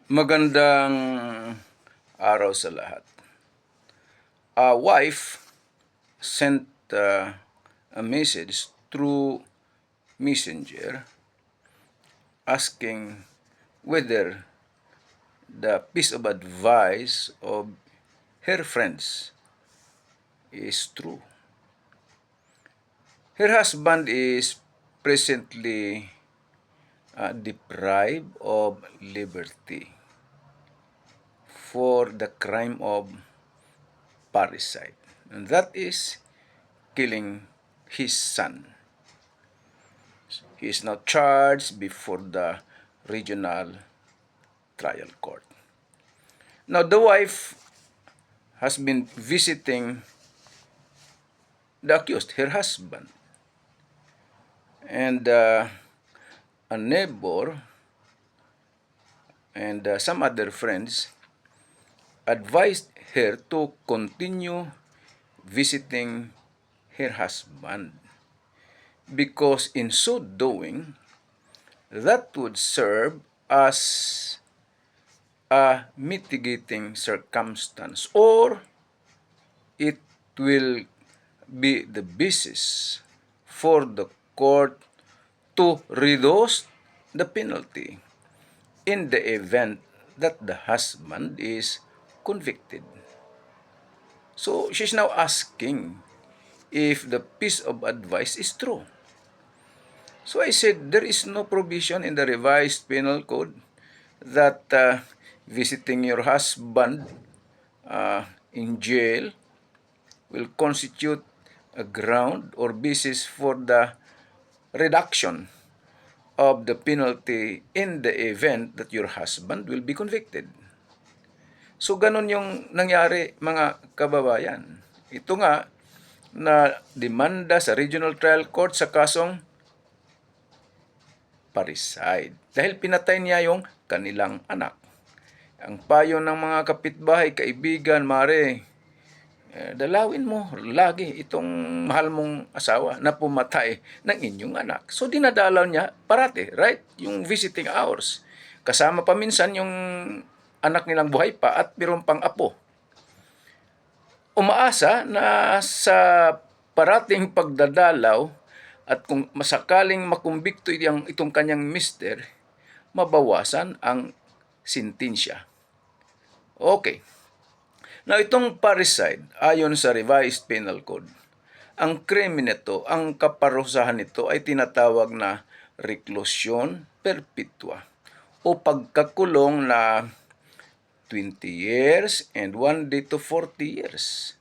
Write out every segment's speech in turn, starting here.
Magandang araw sa lahat. A wife sent a message through Messenger asking whether the piece of advice of her friends is true. Her husband is presently deprived of liberty for the crime of parricide, and that is killing his son. He is now charged before the regional trial court. Now, the wife has been visiting the accused, her husband, and a neighbor and some other friends advised her to continue visiting her husband because in so doing, that would serve as a mitigating circumstance, or it will be the basis for the court to reduce the penalty in the event that the husband is convicted. So she's now asking if the piece of advice is true. So I said, there is no provision in the revised penal code that visiting your husband in jail will constitute a ground or basis for the reduction of the penalty in the event that your husband will be convicted. So ganun yung nangyari, mga kababayan. Ito nga na demanda sa Regional Trial Court sa kasong parricide dahil pinatay niya yung kanilang anak. Ang payo ng mga kapitbahay, kaibigan, mare, dalawin mo lagi itong mahal mong asawa na pumatay ng inyong anak. So dinadalaw niya parati, right? Yung visiting hours. Kasama pa minsan yung anak nilang buhay pa at mayroon pang apo. Umaasa na sa parating pagdadalaw at kung masakaling makumbikto itong kanyang mister, mabawasan ang sentensya. Okay. Now, itong parricide, ayon sa revised penal code, ang krime nito, ang kaparusahan nito ay tinatawag na reclusion perpetua o pagkakulong na 20 years and 1 day to 40 years.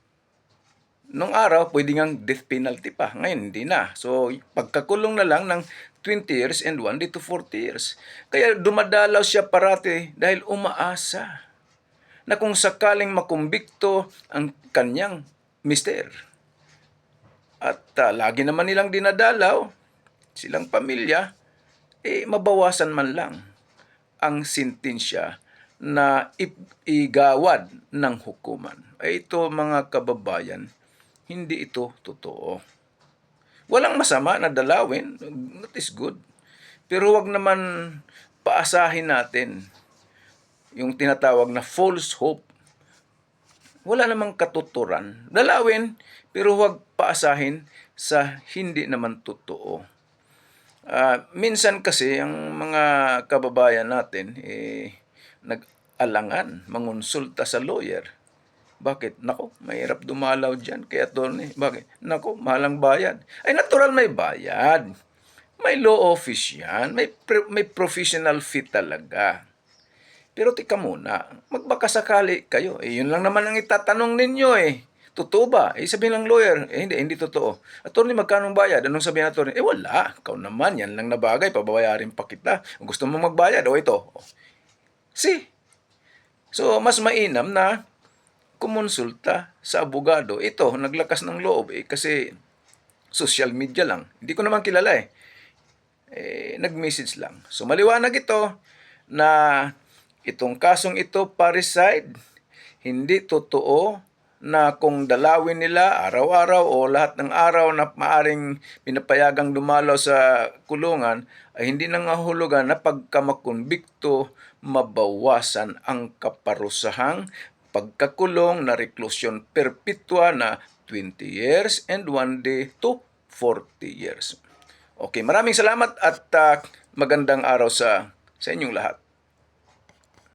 Nung araw, pwede ngang death penalty pa. Ngayon, hindi na. So, pagkakulong na lang ng 20 years and 1 day to 40 years. Kaya dumadalaw siya parati dahil umaasa na kung sakaling makumbikto ang kanyang mister. At lagi naman nilang dinadalaw, silang pamilya, mabawasan man lang ang sentensya na igawad ng hukuman. Ito, mga kababayan, hindi ito totoo. Walang masama na dalawin, that is good. Pero wag naman paasahin natin yung tinatawag na false hope. Wala namang katuturan. Dalawin, pero huwag paasahin sa hindi naman totoo. Minsan kasi ang mga kababayan natin nag-alangan, mangonsulta sa lawyer. Bakit? Nako, mahirap dumalaw dyan. Kaya attorney, bakit? Nako, mahalang bayad. Ay, natural may bayad. May law office yan. May professional fee talaga. Pero tika muna, magbakasakali kayo. Yun lang naman ang itatanong ninyo Totoo ba? Sabihin ng lawyer, hindi totoo. Attorney, magkano bayad? Anong sabihin ng attorney? Wala. Ikaw naman, yan lang na bagay. Pababayarin pa kita. Kung gusto mo magbayad, ito. See? So, mas mainam na kumonsulta sa abogado. Ito, naglakas ng loob kasi social media lang. Hindi ko naman kilala nag-message lang. So, maliwanag ito na itong kasong ito, parricide, hindi totoo na kung dalawin nila araw-araw o lahat ng araw na maaring pinapayagang dumalaw sa kulungan, ay hindi nangahulugan na pagkamakonbikto, mabawasan ang kaparusahang pagkakulong na reklusyon perpetua na 20 years and 1 day to 40 years. Okay, maraming salamat at magandang araw sa inyong lahat.